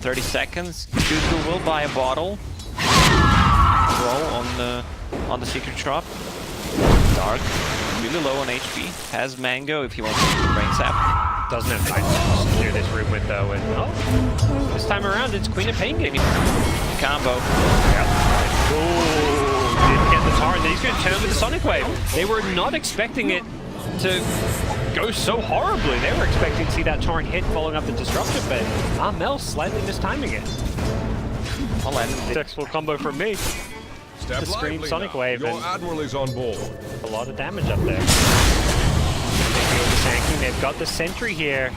30 seconds. Dude will buy a bottle. Roll on the secret shop. Dark, really low on HP. Has Mango if he wants to brain sap. Doesn't have time to clear this room with though. And oh, this time around it's Queen of Pain gaming. Combo. Yep. Oh, didn't get the tar, and then he's going to turn with the Sonic Wave. They were not expecting it to go so horribly. They were expecting to see that torrent hit following up the Disruptor, but Armel slightly mistiming it. I'll end it. Successful combo from me. Step The Scream lively Sonic now. Wave. Your And Admiral is on board. a lot of damage up there. They've got the Sentry here.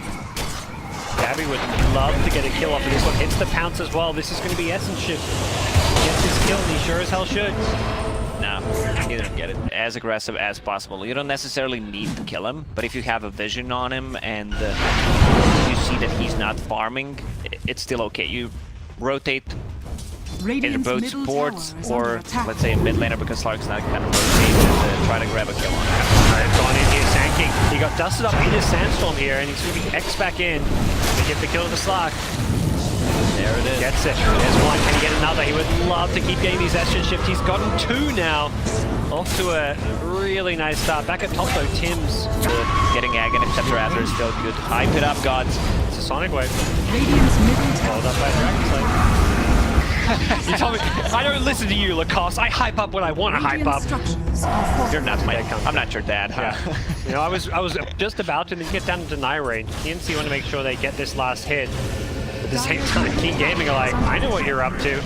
Gabby would love to get a kill off of this one. Hits the pounce as well. This is going to be Essence Shift. Gets his kill, and he sure as hell should. No, you don't get it. As aggressive as possible. You don't necessarily need to kill him, but if you have a vision on him and you see that he's not farming, it's still okay. You rotate either both supports or, let's say, a mid laner because Slark's not kind of rotate and try to grab a kill on him. Alright, gone in here, Sandking. He got dusted up in his Sandstorm here, and he's going to be X back in to get the kill to the Slark. There it is. Gets it. There's one. Can he get another? He would love to keep getting these Essence Shift. He's gotten two now. Off to a really nice start. Back at top though, Tim's. Getting Aghanim Scepter after is still good. Hype it up, gods. It's a Sonic Wave. Radiant's middle tower. Followed up by a Dragon Slayer. You told me, I don't listen to you, Lacoste. I hype up what I want to hype up. You're not my, I'm not your dad, huh? Yeah. You know, I was just about to get down to deny range. TNC want to make sure they get this last hit. At the same time, King Gaming are like, I know what you're up to.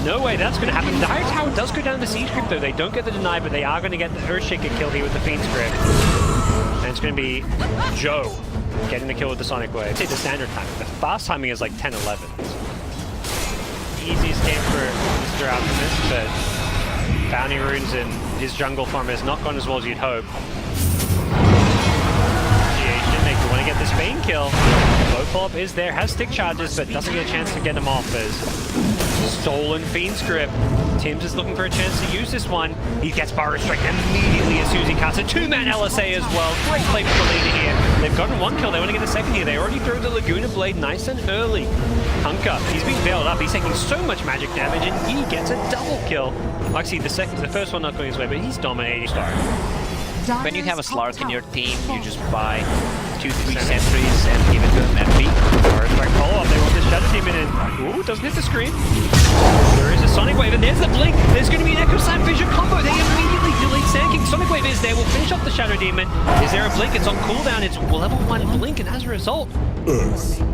No way that's going to happen. Dire Tower does go down the Siege Crypt though. They don't get the deny, but they are going to get the Earthshaker kill here with the Fiend's Grip. And it's going to be Joe getting the kill with the Sonic Wave. I'd say the standard timing. The fast timing is like 10-11. Easiest game for Mr. Alchemist, but Bounty Runes and his jungle farm has not gone as well as you'd hope. They want to get this Bane kill. Low pull-up is there, has stick charges, but doesn't get a chance to get him off as stolen Fiend's Grip. Tim's is looking for a chance to use this one. He gets Burrow Strike immediately as soon as he casts a two-man LSA as well. Great play for the leader here. They've gotten one kill, they want to get a second here. They already threw the Laguna Blade nice and early. Hunka, he's being bailed up. He's taking so much magic damage and he gets a double kill. Actually, the first one not going his way, but he's dominating. When you have a Slark in your team, you just buy 2-3 sentries and give it to them at peak. Or strike follow-up, they want this Shadow Demon in. Ooh, doesn't hit the screen. There is a Sonic Wave, and there's the Blink. There's going to be an Echo Slam Vision combo. They immediately delete Sandking. Sonic Wave is there, will finish off the Shadow Demon. Is there a Blink? It's on cooldown. It's level 1 Blink, and as a result...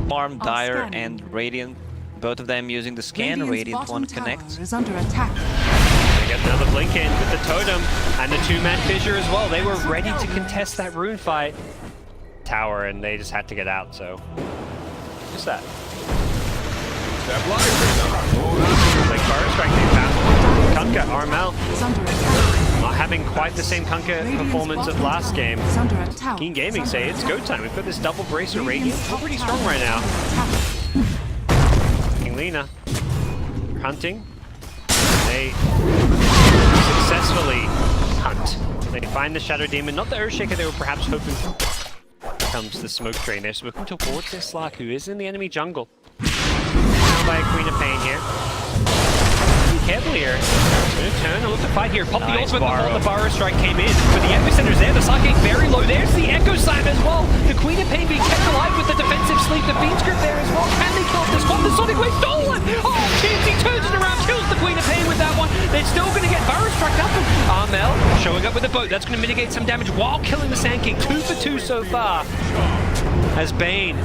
Farm, Dire, and Radiant, both of them using the scan. Radiant won't connect. Is under attack. They get another Blink in with the Totem and the two-man Fissure as well. They were ready to contest that rune fight tower, and they just had to get out, so... Just that. Step lively now. Like Burrow Strike they found. Kunkka, Armel. Is under attack. Not having quite the same Kunkka performance of last game. Is under attack. King Gaming say it's go time. We've got this double bracer Radiant. We're pretty strong right now. King Lina. Hunting. They successfully hunt. They find the Shadow Demon, not the Earthshaker they were perhaps hoping for. Comes the Smoke Train. They're smoking towards this Slark, who is in the enemy jungle. Found by a Queen of Pain here. Careful here. Going to turn and look to fight here. Pop the ultimate before the Burrow Strike came in. But the Epicenter's there. The Slark getting very low. There's the Echo Slam as well. The Queen of Pain being kept alive with the defensive sleep. The Fiend's Grip there as well. Can they kill off this one? The Sonic Wave stolen! Oh, TNC turns it around, kills the Queen of Pain with that one. They're still going to get Burrow Struck up. Armel showing up with the boat. That's going to mitigate some damage while killing the Sand King. 2 for 2 so far. As Bane,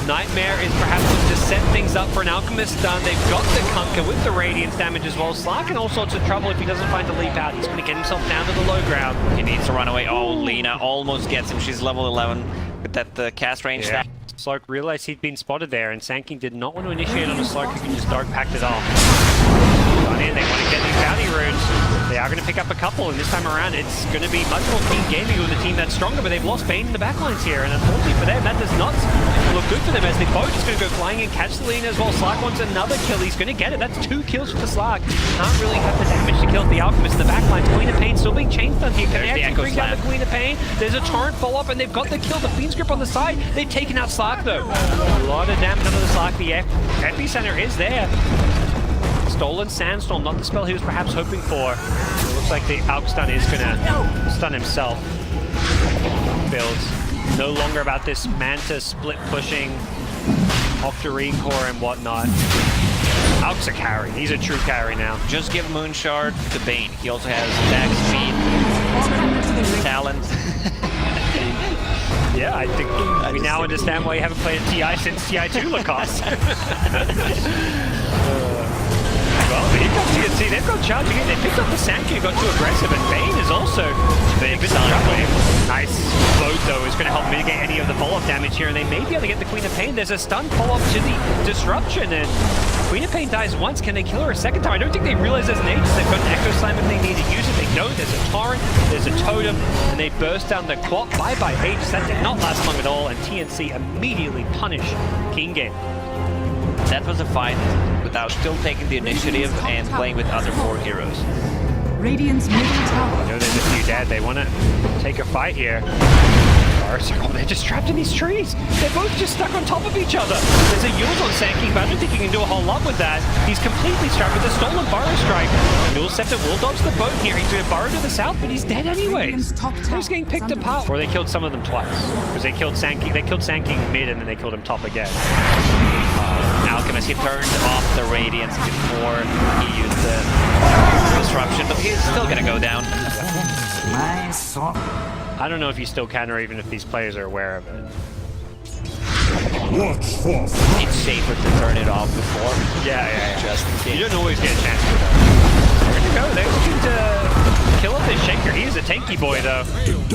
Nightmare is perhaps to set things up for an Alchemist done. They've got the Kunkka with the Radiance damage as well. Slark in all sorts of trouble if he doesn't find a leap out. He's going to get himself down to the low ground. He needs to run away. Oh, Lina almost gets him. She's level 11 with that cast range. Yeah. Slark realized he'd been spotted there, and Sandking did not want to initiate on a Slark who can just dark pact it off. gone in. They want to get these bounty runes. They are going to pick up a couple, and this time around it's going to be much more team gaming with a team that's stronger, but they've lost Bane in the backlines here, and unfortunately for them, that does not look good for them as they both just going to go flying and catch the lead as well. Slark wants another kill. He's going to get it. That's 2 kills for the Slark. Can't really have the damage to kill the Alchemist in the backlines. Queen of Pain still being chained on here. Can they actually bring down the Queen of Pain? There's a torrent follow-up, and they've got the kill. The Fiend's Grip on the side. They've taken out Slark, though. A lot of damage under the Slark. The epicenter is there. Stolen Sandstorm, not the spell he was perhaps hoping for. It looks like the Alch stun is going to stun himself. Builds. No longer about this Manta split pushing, Octarine Core and whatnot. Alch's a carry. He's a true carry now. Just give Moonshard to Bane. He also has attack speed, talent. Yeah, I think we now understand why you haven't played TI since TI2 Lacoste. Well, but here comes TNC. They've got charging in. They picked up the Sankey, got too aggressive, and Bane is also big struggling. Nice boat, though, is going to help mitigate any of the follow-up damage here, and they may be able to get the Queen of Pain. There's a stun follow-up to the Disruption, and Queen of Pain dies once. Can they kill her a second time? I don't think they realize there's an Aegis. They've got an Echo Slam if they need to use it. They don't. There's a Torrent, there's a Totem, and they burst down the clock. Bye-bye Aegis. That did not last long at all, and TNC immediately punish Windgale. That was a fight without still taking the initiative and playing with other 4 heroes. Radiant's middle tower. I know there's a few dead. They want to take a fight here. Oh, they're just trapped in these trees. They're both just stuck on top of each other. There's a Yule on Sankey, but I don't think you can do a whole lot with that. He's completely strapped with a stolen Burrow Strike. Yule Scepter will dodge the boat here. He's going to burrow to the south, but he's dead anyways. He's getting picked apart. Or they killed some of them twice. Because they killed Sankey. They killed Sankey mid, and then they killed him top again. Alchemist, he turned off the Radiance before he used the Disruption, but he's still gonna go down. I don't know if you still can or even if these players are aware of it. It's safer to turn it off before. Yeah. Just in case. You don't always get a chance to that. There you go. They're looking to kill off this Shaker. He is a tanky boy, though,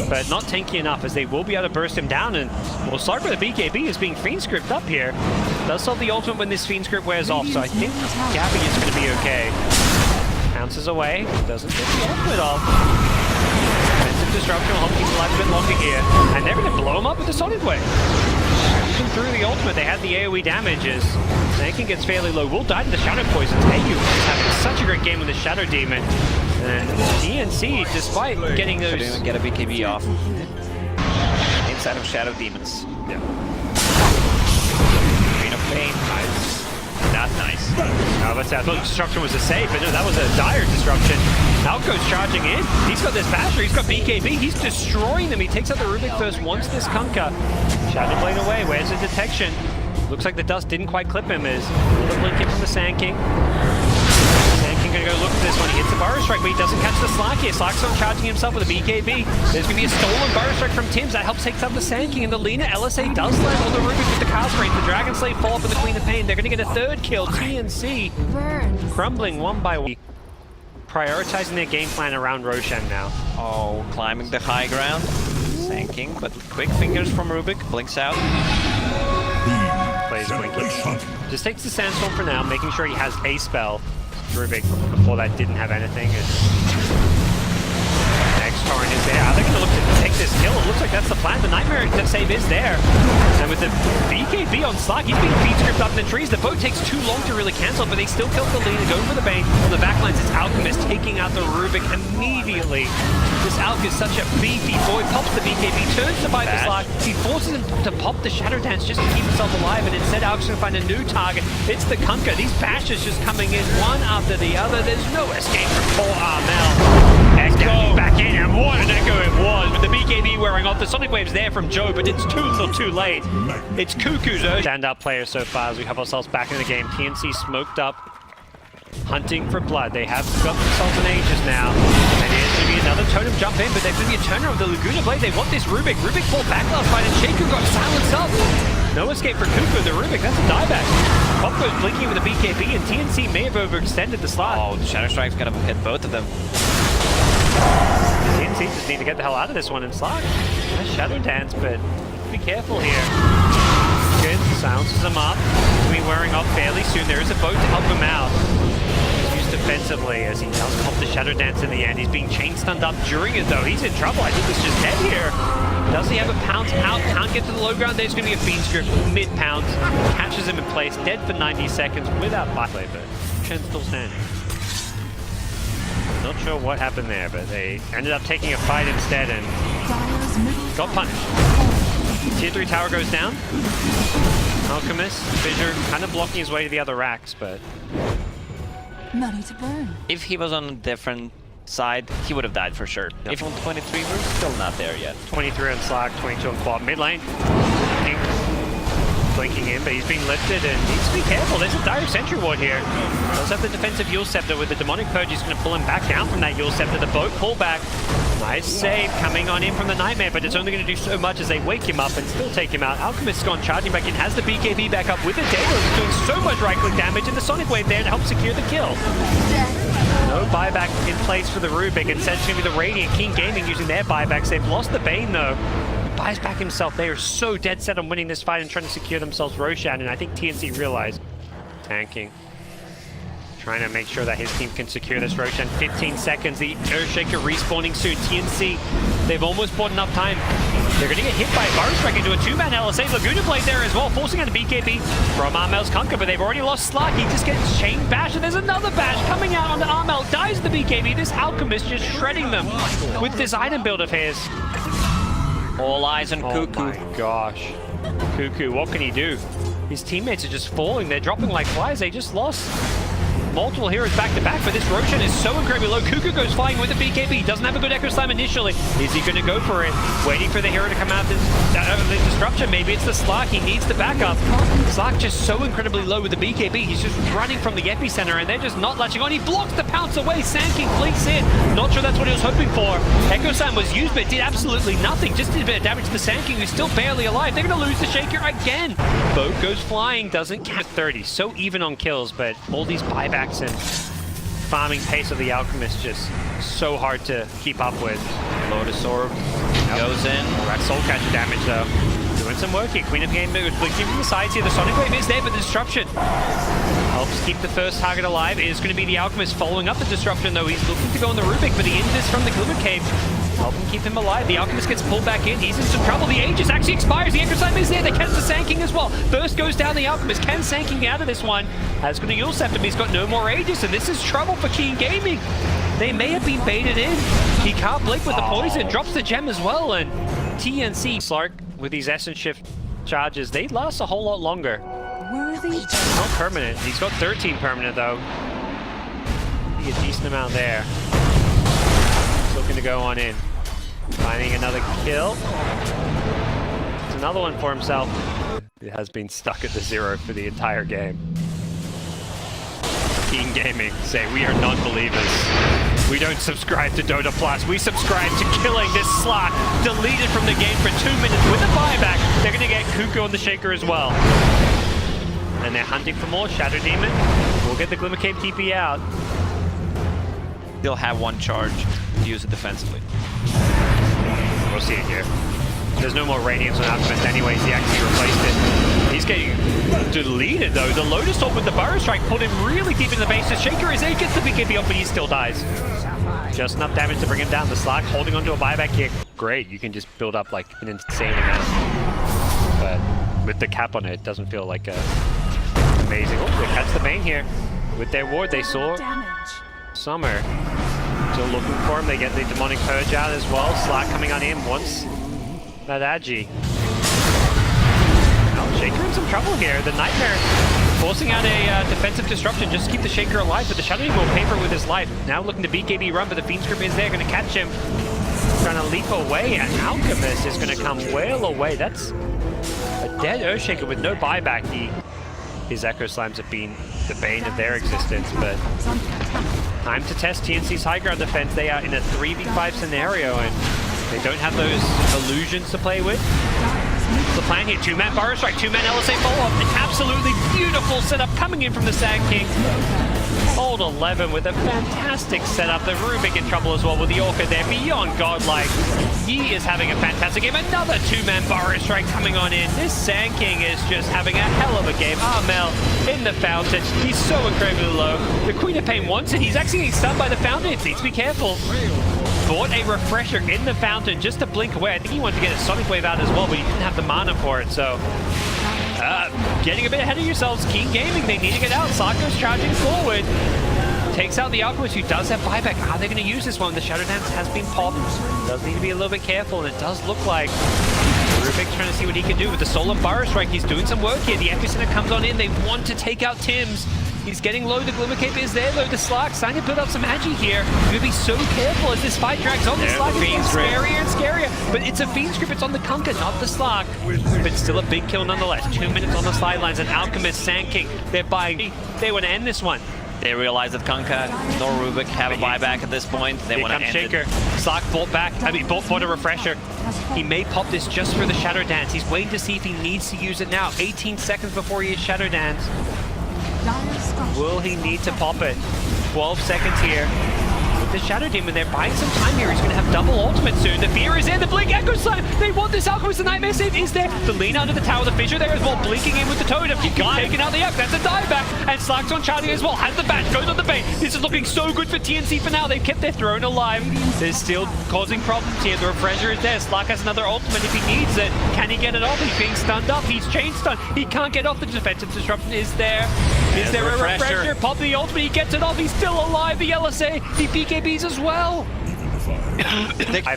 but not tanky enough, as they will be able to burst him down. And well, Slark with the BKB is being Fiend Script up here. Does solve the ultimate when this Fiend Script wears off, so I think Gabby is going to be okay. Bounces away, doesn't get the ultimate off. Defensive Disruption will help keep alive a bit longer here, and they're going to blow him up with the Solid Wave. Shooting through the ultimate, they have the AoE damages. Tanking gets fairly low. Will die to the Shadow Poisons. AU is having such a great game with the Shadow Demon. And TNC, despite getting those... Should even get a BKB off. Inside of Shadow Demons. Yeah. Queen of Pain. Nice. Not nice. I thought Disruption was a save, but no, that was a dire Disruption. Alco's charging in. He's got this Basher, he's got BKB, he's destroying them. He takes out the Rubik first, wants this Kunkka. Shadow Blade away, where's the detection? Looks like the dust didn't quite clip him as a little blink in from the Sand King. Sand King gonna go look for this one. He hits the Burrow Strike, but he doesn't catch the Slark here. Slark's on charging himself with a BKB. There's gonna be a stolen Burrow Strike from Tim's. That helps take out the Sand King, and the Lina LSA does land on the Rubik with the Cast Range. The Dragon Slave fall up with the Queen of Pain. They're gonna get a 3rd kill. TNC crumbling one by one. Prioritizing their game plan around Roshan now. Oh, climbing the high ground. Sand King, but quick fingers from Rubik. Blinks out. Plays Winky. Just takes the Sandstorm for now, making sure he has a spell. Rubik, before that, didn't have anything. Next Torrent is there. Are they going to look to take this kill? It looks like that's the plan. The Nightmare save is there. And with the BKB on Slark, he's being Fiend Script up in the trees. The boat takes too long to really cancel, but they still killed the Lina, going for the Bane. On the backlines, it's Alchemist taking out the Rubik immediately. This Alch is such a beefy boy. Pops the BKB, turns to bite the Slark. He forces him to pop the Shadow Dance just to keep himself alive, and instead Alch's going to find a new target. It's the Kunkka. These bashes just coming in one after the other. There's no escape from poor Armel. Echo back in, and what an echo it was, with the BKB wearing off. The Sonic Wave's there from Joe, but it's too little too late. It's Cuckoo's standout player so far as we have ourselves back in the game. TNC smoked up, hunting for blood. They have got themselves an Aegis now. And here's going to be another Totem jump in, but there's going to be a turner of the Laguna Blade. They want this Rubik. Rubik pulled back last fight, and Shaku got silenced up. No escape for Cuckoo. The Rubik, that's a dieback. Pop goes blinking with a BKB, and TNC may have overextended the slot. Oh, the Shadow Strike's gonna hit both of them. TNC just need to get the hell out of this one, and Slark has Shadow Dance, but be careful here. Good, silences him up. He'll be wearing off fairly soon. There is a boat to help him out. He's most defensively as he does pop the Shadow Dance in the end. He's being chain stunned up during it though. He's in trouble. I think he's just dead here. Does he have a pounce out? Can't get to the low ground. There's going to be a Fiend's Grip mid-pounce. Catches him in place. Dead for 90 seconds without byplay, but Chen still standing. Not sure what happened there, but they ended up taking a fight instead and got punished. Tier 3 tower goes down. Alchemist, Fissure, kind of blocking his way to the other racks, but... Money to burn. If he was on a different side, he would have died for sure. Yep. If on 23, we're still not there yet. 23 on Slack, 22 on Quad. Mid lane. Pink blinking in, but he's being lifted and needs to be careful. There's a direct sentry ward here. Does have the defensive Yule Scepter with the Demonic Purge. He's going to pull him back down from that Yule Scepter. The boat pull back. Nice save coming on in from the Nightmare, but it's only going to do so much as they wake him up and still take him out. Alchemist's gone charging back in, has the BKB back up with the Daedalus. He's doing so much right-click damage, and the Sonic Wave there to help secure the kill. No buyback in place for the Rubik. Instead, it's going to be the Radiant. King Gaming using their buybacks. They've lost the Bane, though. He buys back himself. They are so dead set on winning this fight and trying to secure themselves Roshan, and I think TNC realized. Tanking. Trying to make sure that his team can secure this Roshan. 15 seconds. The Earthshaker respawning soon. TNC, they've almost bought enough time. They're going to get hit by a Burrow Strike into a two-man LSA. Laguna Blade there as well, forcing out a BKB from Armel's Conquer, but they've already lost Slack. He just gets chain bash, and there's another bash coming out onto Armel. Dies the BKB. This Alchemist just shredding them with this item build of his. All eyes on Cuckoo. Oh my gosh. Cuckoo, what can he do? His teammates are just falling. They're dropping like flies. They just lost multiple heroes back-to-back, but this Roshan is so incredibly low. Cuckoo goes flying with the BKB. Doesn't have a good Echo Slam initially. Is he going to go for it? Waiting for the hero to come out of the disruption. Maybe it's the Slack. He needs the backup. Slack just so incredibly low with the BKB. He's just running from the epicenter, and they're just not latching on. He blocks the pounce away. Sand King fleets in. Not sure that's what he was hoping for. Echo Slam was used, but it did absolutely nothing. Just did a bit of damage to the Sand King, who's still barely alive. They're going to lose the Shaker again. Boat goes flying. Doesn't count 30. So even on kills, but all these buybacks and farming pace of the Alchemist just so hard to keep up with. Lotus Orb goes in. That Soul Catcher damage though. Doing some work here. Queen of Game blinking from the sides here. The Sonic Wave is there, but the disruption helps keep the first target alive. It is going to be the Alchemist following up the disruption though. He's looking to go on the Rubik, but the Indus from the Glimmer Cave helping keep him alive. The Alchemist gets pulled back in. He's in some trouble. The Aegis actually expires. The Echo Slam is there. They catch the Sand King as well. First goes down the Alchemist. Can Sand King out of this one? Has got a Yule Scepter, but he's got no more Aegis, and this is trouble for King Gaming. They may have been baited in. He can't blink with the poison. Drops the gem as well, and TNC Slark with these Essence Shift charges, they last a whole lot longer. Worthy. Not permanent. He's got 13 permanent though. Be a decent amount there. He's looking to go on in. Finding another kill. It's another one for himself. It has been stuck at the 0 for the entire game. King Gaming say, we are non-believers. We don't subscribe to Dota Plus. We subscribe to killing this Slack. Deleted from the game for 2 minutes with a buyback. They're going to get Cuckoo on the Shaker as well. And they're hunting for more. Shadow Demon will get the Glimmer Cave TP out. They'll have one charge to use it defensively. We'll see it here. There's no more Radiance on Alchemist anyways. He actually replaced it. He's getting deleted though. The Lotus Orb with the Burrow Strike pulled him really deep in the base. The Shaker is gets the BKB up, but he still dies. Just enough damage to bring him down. The Slack holding onto a buyback here. Great, you can just build up like an insane amount. But with the cap on it, it doesn't feel like amazing. Oh, they catch the Bane here. With their ward, they saw Summer. Still looking for him. They get the Demonic Purge out as well. Slack coming on in once. That Agi. Oh, Shaker in some trouble here. The Nightmare forcing out a defensive disruption just to keep the Shaker alive, but the Shadow Demon will pay for it with his life. Now looking to BKB run, but the Fiend's Grip is there, going to catch him. Trying to leap away, and Alchemist is going to come well away. That's a dead Earthshaker with no buyback. His Echo Slams have been the bane of their existence, but time to test TNC's high ground defense. They are in a 3v5 scenario, and they don't have those illusions to play with. The plan here, two-man Burrow Strike, two-man LSA follow-up, an absolutely beautiful setup coming in from the Sand King. Old 11 with a fantastic setup. The Rubik in trouble as well with the Orca there. Beyond godlike. He is having a fantastic game. Another two-man Burrow Strike coming on in. This Sand King is just having a hell of a game. Armel in the fountain. He's so incredibly low. The Queen of Pain wants it. He's actually getting stunned by the fountain. It needs to be careful. Bought a refresher in the fountain just to blink away. I think he wanted to get a Sonic Wave out as well, but he didn't have the mana for it, so... getting a bit ahead of yourselves. Keen Gaming, they need to get out. Sarko's charging forward. Takes out the Alchemist, who does have buyback. Are they going to use this one? The Shadow Dance has been popped. Does need to be a little bit careful, and it does look like Rubik trying to see what he can do with the Solar Burrow Strike. He's doing some work here. The Epicenter comes on in. They want to take out Tim's. He's getting low. The Glimmer Cape is there, though. The Slark starting to build up some agi here. You're going to be so careful as this fight drags on. The Slark is getting scarier and scarier. But it's a Fiend's Grip. It's on the Kunkka, not the Slark. But still a big kill nonetheless. 2 minutes on the sidelines. And Alchemist, Sand King, they're buying. They want to end this one. They realize that Kunkka nor Rubik have a buyback at this point. They want to end Shaker. it. Slark bought back. I mean, bought a refresher. He may pop this just for the Shadow Dance. He's waiting to see if he needs to use it now. 18 seconds before he hits Shadow Dance. Will he need to pop it? 12 seconds here. With the Shadow Demon, they're buying some time here. He's going to have double ultimate soon. The Fear is there. The Blink Echo Slam. They want this Alchemist. The Nightmare Save is there. The lean under the tower. The Fissure there as well. Blinking in with the Totem. He's taking out the Yuck. That's a dieback. And Slark's on charging as well. Has the Batch. Goes on the bait. This is looking so good for TNC for now. They've kept their throne alive. They're still causing problems here. The Refresher is there. Slark has another ultimate if he needs it. Can he get it off? He's being stunned up. He's chain stunned. He can't get off. The defensive disruption is there. Is there a refresher? Pop the ultimate. He gets it off. He's still alive. The LSA. The BKBs as well.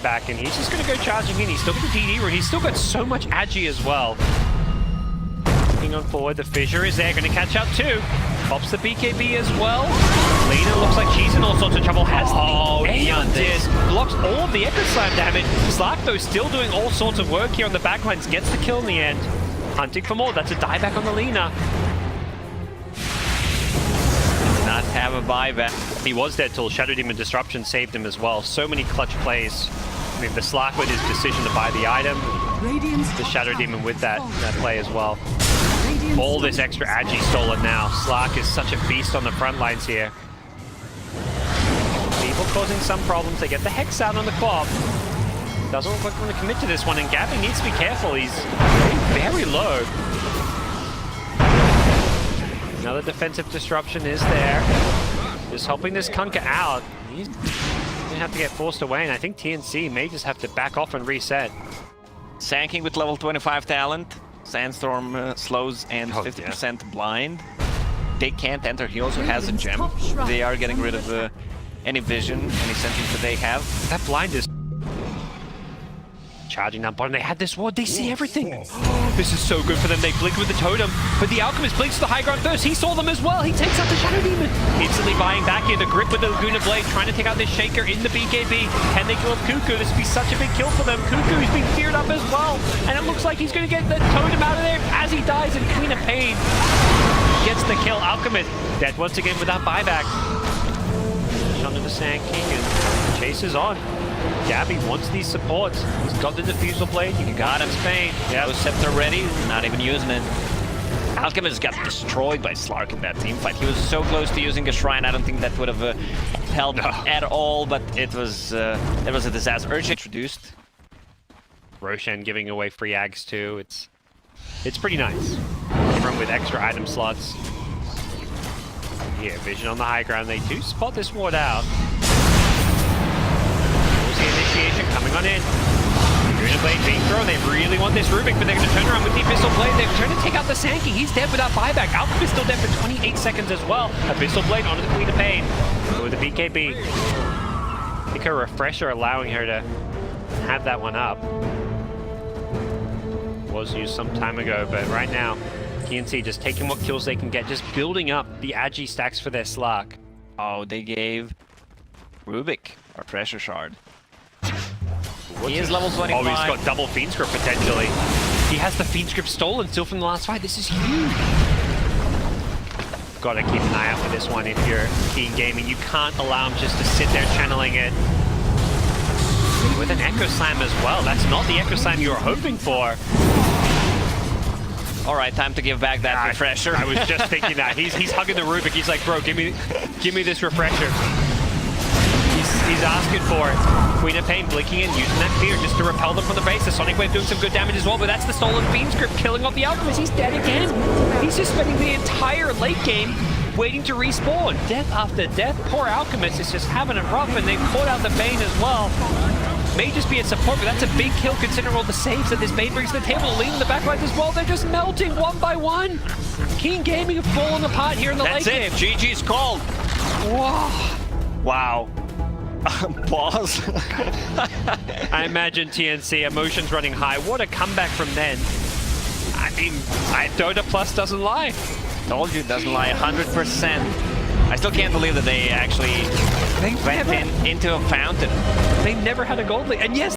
Back, and he's just going to go charging in. He's still got the DD rune. He's still got so much agi as well. Looking on forward, the Fissure is there. Going to catch up too. Pops the BKB as well. Lena looks like she's in all sorts of trouble. Has the Aeon Disc. Blocks all of the Echo Slam damage. Slark, though, still doing all sorts of work here on the backlines. Gets the kill in the end. Hunting for more. That's a dieback on the Lena. Not have a buyback. He was dead till Shadow Demon Disruption saved him as well. So many clutch plays. I mean, the Slark with his decision to buy the item. The Shadow Demon with that play as well. All this extra agi stolen now. Slark is such a beast on the front lines here. People causing some problems. They get the Hex out on the Quab. Doesn't look like they're going to commit to this one, and Gabby needs to be careful. He's very low. Another defensive disruption is there. Just helping this Kunkka out. He's going to have to get forced away, and I think TNC may just have to back off and reset. Sand King with level 25 talent. Sandstorm slows and 50% blind. They can't enter. He also has a gem. They are getting rid of any vision, any sentience that they have. That blind is charging down bottom. They had this ward. They see everything. This is so good for them. They blink with the Totem, but the Alchemist blinks to the high ground first. He saw them as well. He takes out the Shadow Demon. Instantly buying back here. The grip with the Laguna Blade, trying to take out this Shaker in the BKB. Can they kill off Cuckoo? This would be such a big kill for them. Cuckoo is being feared up as well, and it looks like he's going to get the Totem out of there as he dies, and Queen of Pain gets the kill. Alchemist dead once again without buyback. Under the Sand King, and Chase is on. Gabby wants these supports. He's got the Diffusal Blade. You got him, Spain. Yeah, the Scepter ready, not even using it. Alchemist got destroyed by Slark in that team fight. He was so close to using a Shrine. I don't think that would have helped at all, but it was a disaster. Urge introduced. Roshan giving away free Ags too. It's pretty nice. Run with extra item slots. Here, vision on the high ground. They do spot this ward out. The initiation coming on in. Laguna Blade being thrown. They really want this Rubik, but they're going to turn around with the Abyssal Blade. They're trying to take out the Sand King. He's dead without buyback. Alchemist still dead for 28 seconds as well. Abyssal Blade onto the Queen of Pain. With the BKB. I think her refresher allowing her to have that one up. Was used some time ago, but right now, TNC just taking what kills they can get, just building up the agi stacks for their Slark. Oh, they gave Rubik a pressure shard. He is level 25. Oh, he's got double Fiend Script potentially. He has the Fiend Script stolen still from the last fight. This is huge. Gotta keep an eye out for this one if you're Keen Gaming. You can't allow him just to sit there channeling it. With an Echo Slam as well. That's not the Echo Slam you were hoping for. All right, time to give back that refresher. I was just thinking that. He's hugging the Rubik. He's like, bro, give me this refresher. He's asking for it. Queen of Pain blinking and using that fear just to repel them from the base. The Sonic Wave doing some good damage as well, but that's the stolen Fiend script killing off the Alchemist. He's dead again. He's just spending the entire late game waiting to respawn. Death after death. Poor Alchemist is just having it rough, and they've caught out the Bane as well. May just be at support, but that's a big kill considering all the saves that this Bane brings to the table. Lean in the backlines as well. They're just melting one by one. Keen Gaming have fallen apart here in the late game. That's it. GG's called. Whoa. Wow. Pause. I imagine TNC, emotions running high. What a comeback from then. I mean, Dota Plus doesn't lie. Told you it doesn't lie 100%. I still can't believe that they actually went into a fountain. They never had a gold lead. And yes,